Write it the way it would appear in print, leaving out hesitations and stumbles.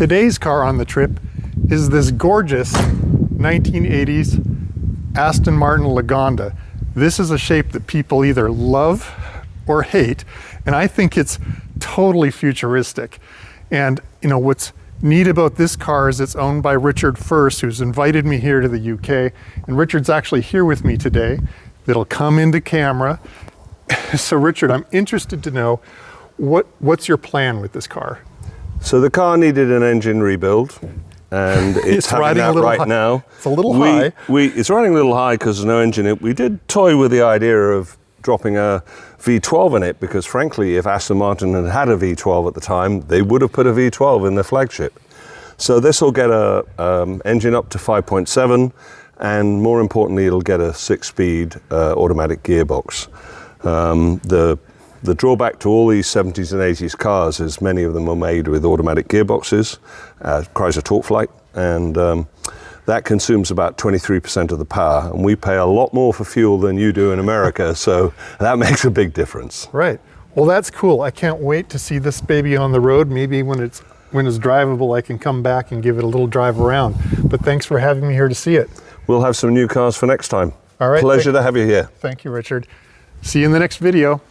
today's car on the trip is this gorgeous 1980s Aston Martin Lagonda. This is a shape that people either love or hate, and I think it's totally futuristic. And you know what's neat about this car is it's owned by Richard Furse, who's invited me here to the UK, and Richard's actually here with me today. It'll come into camera. So Richard, I'm interested to know what's your plan with this car? So the car needed an engine rebuild, and it's having that right now. It's a little high. It's riding a little high because there's no engine in it. We did toy with the idea of dropping a V12 in it because frankly, if Aston Martin had had a V12 at the time, they would have put a V12 in their flagship. So this will get a engine up to 5.7, and more importantly, it'll get a 6-speed automatic gearbox. The drawback to all these 70s and 80s cars is many of them are made with automatic gearboxes, Chrysler TorqueFlite, and that consumes about 23% of the power, and we pay a lot more for fuel than you do in America, so that makes a big difference. Right. Well, that's cool. I can't wait to see this baby on the road. Maybe when it's drivable, I can come back and give it a little drive around. But thanks for having me here to see it. We'll have some new cars for next time. All right. Pleasure to have you here. Thank you, Richard. See you in the next video.